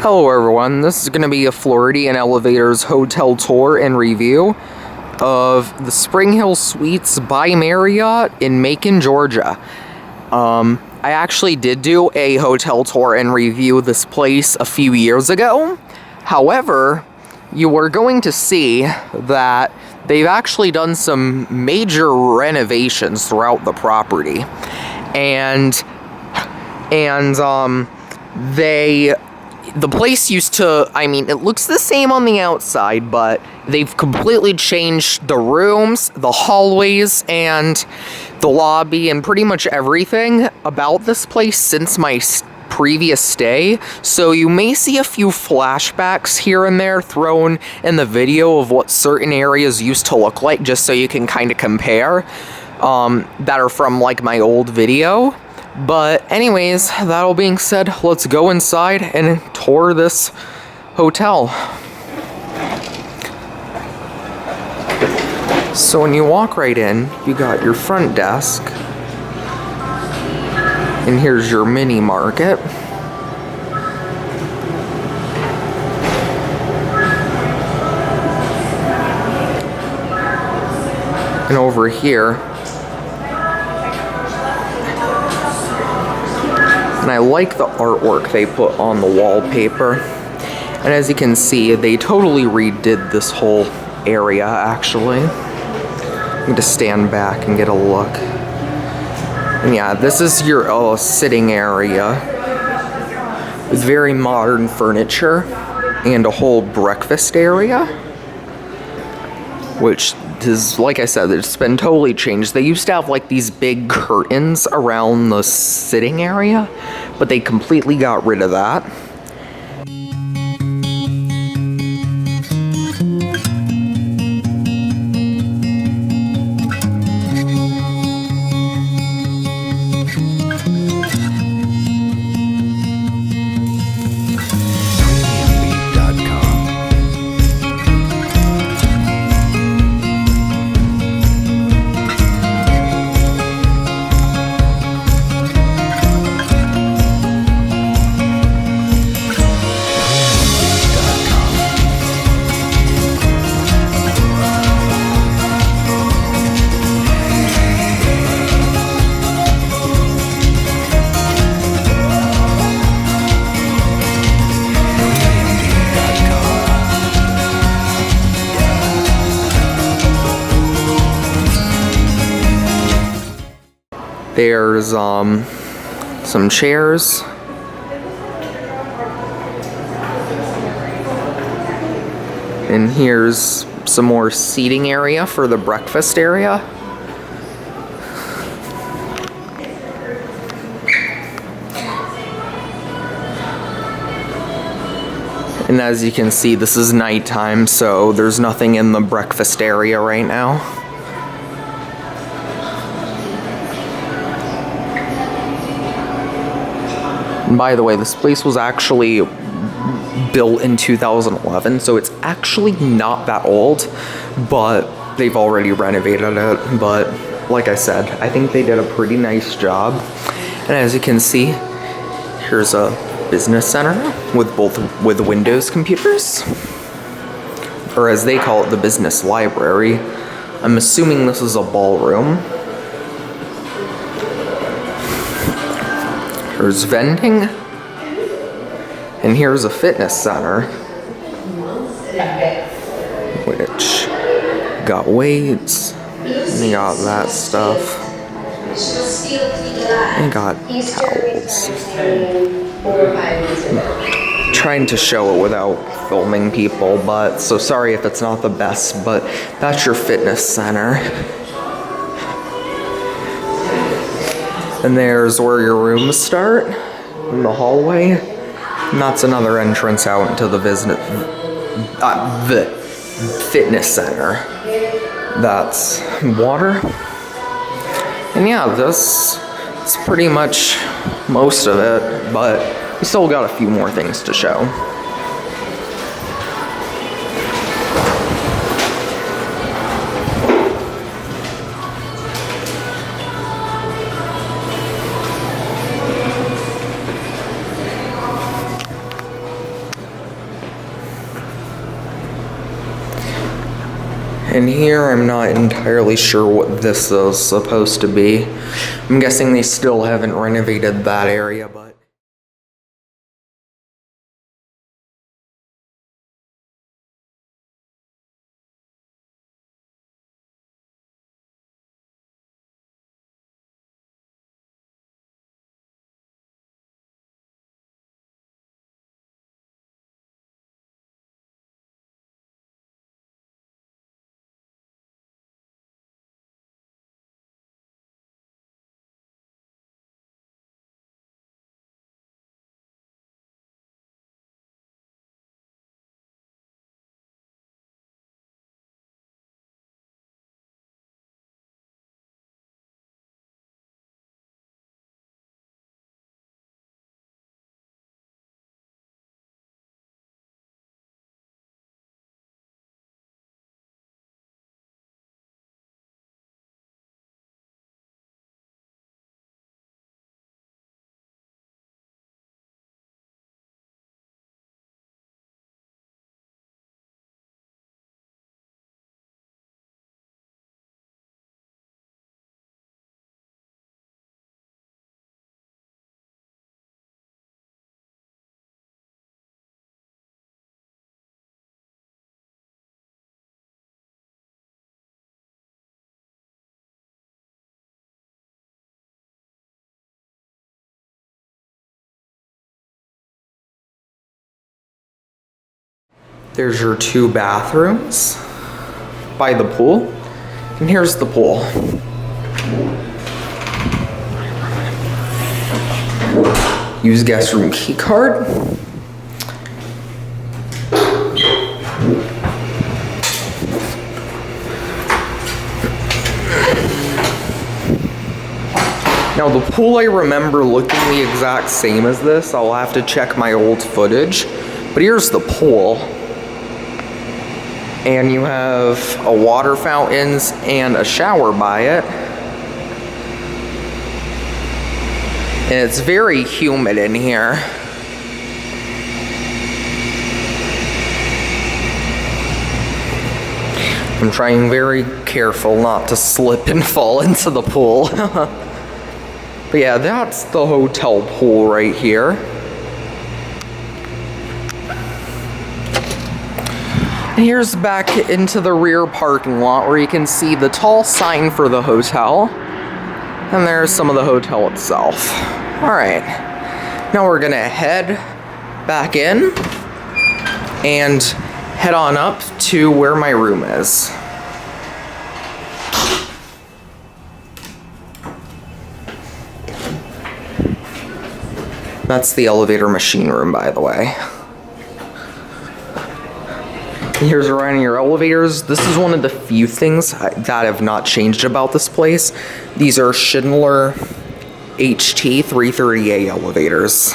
Hello everyone, this is going to be a Floridian Elevators hotel tour and review of the Springhill Suites by Marriott in Macon, Georgia. I actually did do a hotel tour and review this place a few years ago. However, you are going to see that they've actually done some major renovations throughout the property. The place used to, it looks the same on the outside, but they've completely changed the rooms, the hallways, and the lobby, and pretty much everything about this place since my previous stay. So you may see a few flashbacks here and there thrown in the video of what certain areas used to look like, just so you can kind of compare, that are from like my old video. But anyways, that all being said, let's go inside and tour this hotel. So when you walk right in, you got your front desk. And here's your mini market. And over here, and I like the artwork they put on the wallpaper. And as you can see, they totally redid this whole area, actually. I'm going to stand back and get a look. And yeah, this is your sitting area with very modern furniture and a whole breakfast area, which is, like I said, it's been totally changed. They used to have like these big curtains around the sitting area, but they completely got rid of that. There's some chairs. And here's some more seating area for the breakfast area. And as you can see, this is nighttime, so there's nothing in the breakfast area right now. And by the way, this place was actually built in 2011, so it's actually not that old, but they've already renovated it. But like I said, I think they did a pretty nice job. And as you can see, here's a business center with Windows computers, or as they call it, the business library. I'm assuming this is a ballroom. There's vending, and here's a fitness center, which got weights, and they got that stuff, and got towels. I'm trying to show it without filming people, but so sorry if it's not the best, but that's your fitness center. And there's where your rooms start, in the hallway. And that's another entrance out into the fitness center. That's water. And yeah, this is pretty much most of it, but we still got a few more things to show. And here, I'm not entirely sure what this is supposed to be. I'm guessing they still haven't renovated that area, but... There's your 2 bathrooms by the pool. And here's the pool. Use guest room key card. Now the pool, I remember looking the exact same as this. I'll have to check my old footage. But here's the pool. And you have a water fountains and a shower by it. And it's very humid in here. I'm trying very careful not to slip and fall into the pool. But yeah, that's the hotel pool right here. And here's back into the rear parking lot where you can see the tall sign for the hotel. And there's some of the hotel itself. Alright, now we're gonna head back in and head on up to where my room is. That's the elevator machine room, by the way. Here's around your elevators. This is one of the few things that have not changed about this place. These are Schindler HT 330A elevators.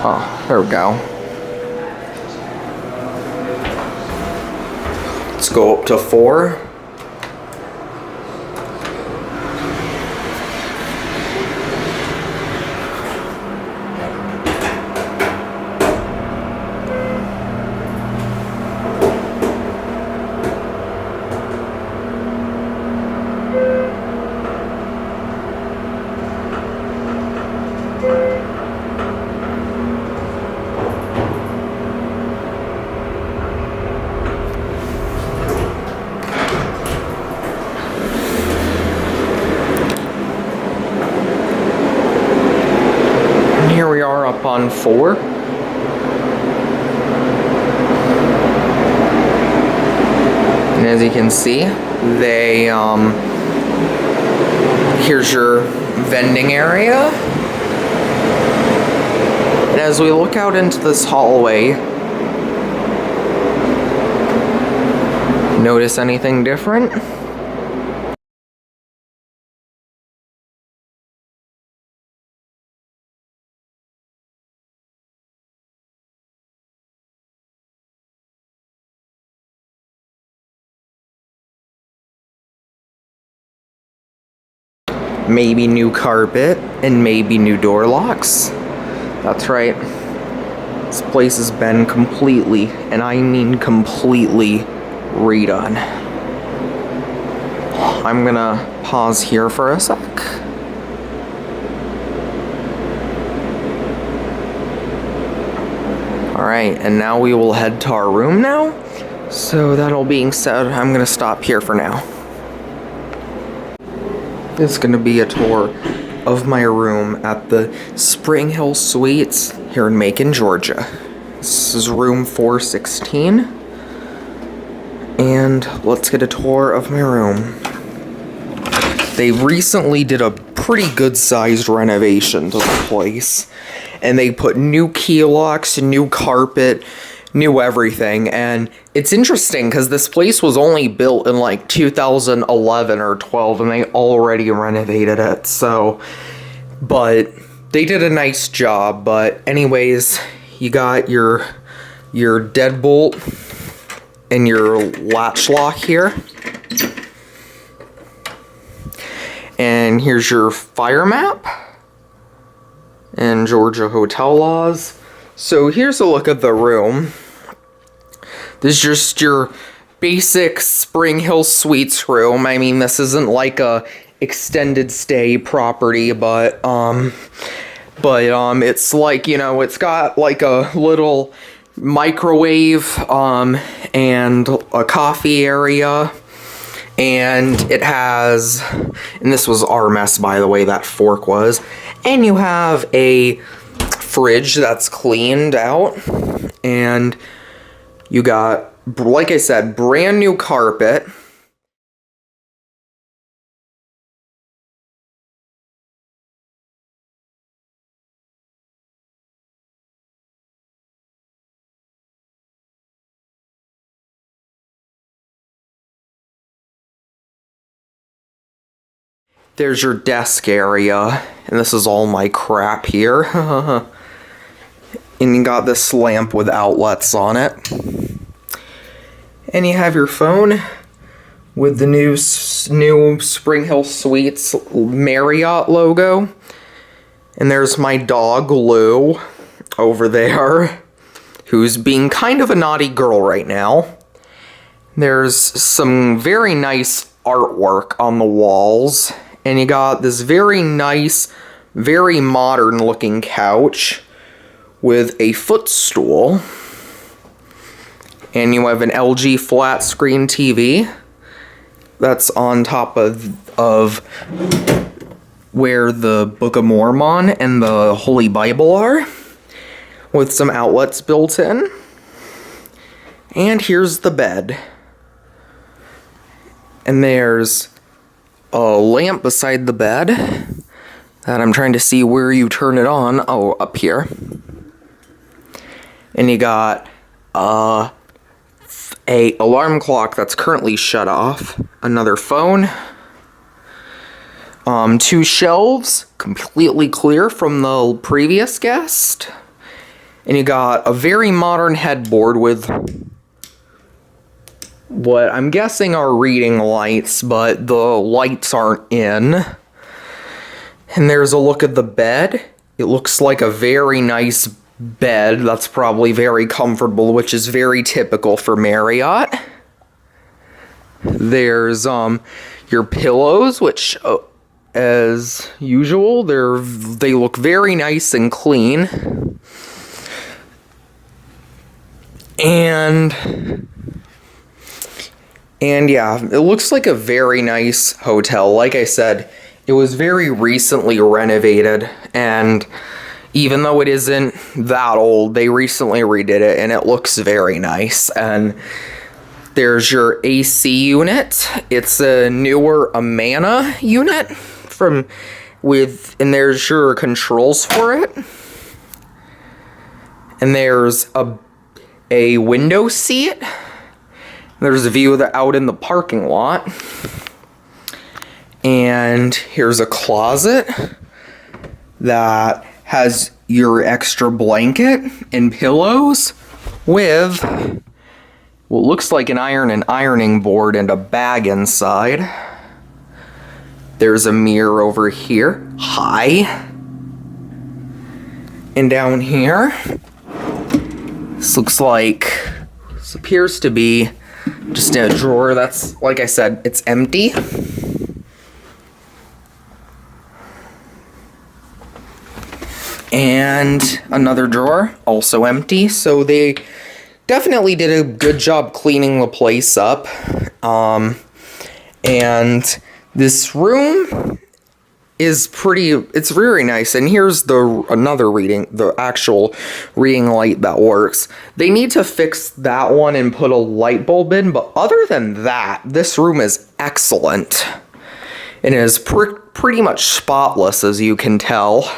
Oh, there we go. Let's go up to 4. Here we are up on 4. And as you can see, they, here's your vending area. And as we look out into this hallway, notice anything different? maybe new carpet, and maybe new door locks. That's right. This place has been completely, and I mean completely, redone. I'm gonna pause here for a sec. Alright, and now we will head to our room now. So that all being said, I'm gonna stop here for now. This is gonna be a tour of my room at the Springhill Suites here in Macon, Georgia. This is room 416. And let's get a tour of my room. They recently did a pretty good sized renovation to the place. And they put new key locks, new carpet, new everything. And it's interesting because this place was only built in like 2011 or 12 and they already renovated it. So, but they did a nice job. But anyways, you got your deadbolt and your latch lock here. And here's your fire map and Georgia hotel laws. So here's a look at the room. This is just your basic Springhill Suites room. I mean, this isn't like a extended stay property, but it's like, you know, it's got like a little microwave and a coffee area. And it has, and this was our mess, by the way, that fork was. And you have a fridge that's cleaned out. And you got, like I said, brand new carpet. There's your desk area, and this is all my crap here. And you got this lamp with outlets on it. And you have your phone with the new Springhill Suites Marriott logo. And there's my dog, Lou, over there, who's being kind of a naughty girl right now. There's some very nice artwork on the walls. And you got this very nice, very modern looking couch with a footstool. And you have an LG flat screen TV that's on top of where the Book of Mormon and the Holy Bible are, with some outlets built in. And here's the bed. And there's a lamp beside the bed that I'm trying to see where you turn it on. Oh, up here. And you got a alarm clock that's currently shut off. Another phone. 2 shelves, completely clear from the previous guest. And you got a very modern headboard with what I'm guessing are reading lights, but the lights aren't in. And there's a look at the bed. It looks like a very nice bed that's probably very comfortable, which is very typical for Marriott. There's your pillows, which as usual, they look very nice and clean. And yeah, it looks like a very nice hotel. Like I said, it was very recently renovated, and even though it isn't that old, they recently redid it, and it looks very nice. And there's your AC unit. It's a newer Amana unit and there's your controls for it. And there's a window seat. There's a view out in the parking lot. And here's a closet that has your extra blanket and pillows with what looks like an ironing board and a bag inside. There's a mirror over here. Hi. And down here, this looks like, this appears to be just a drawer that's, like I said, it's empty. And another drawer, also empty. So they definitely did a good job cleaning the place up. And this room is it's very nice. And here's another the actual reading light that works. They need to fix that one and put a light bulb in, but other than that, this room is excellent. And it is pretty much spotless, as you can tell.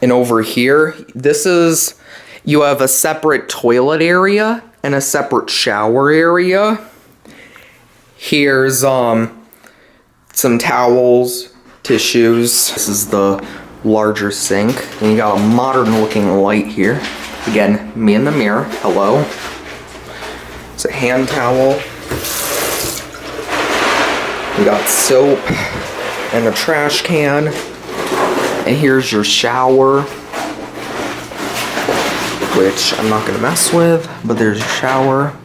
And over here, you have a separate toilet area and a separate shower area. Here's some towels, tissues. This is the larger sink. And you got a modern looking light here. Again, me in the mirror, hello. It's a hand towel. You got soap and a trash can. And here's your shower, which I'm not gonna mess with, but there's your shower.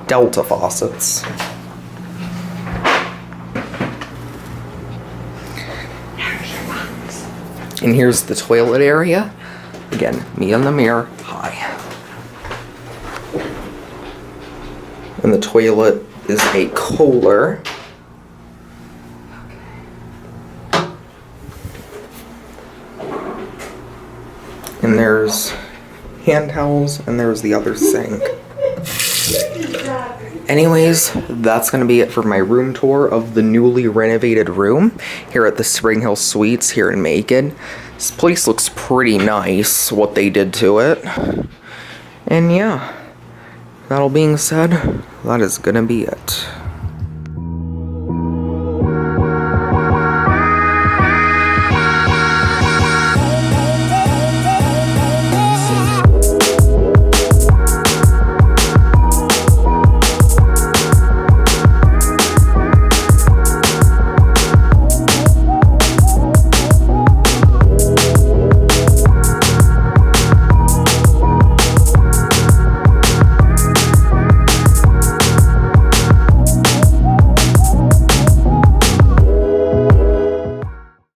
Delta faucets. And here's the toilet area. Again, me in the mirror, hi. And the toilet is a Kohler. And there's hand towels, and there's the other sink. Anyways, that's gonna be it for my room tour of the newly renovated room here at the Springhill Suites here in Macon. This place looks pretty nice, what they did to it. And yeah, that all being said, that is gonna be it.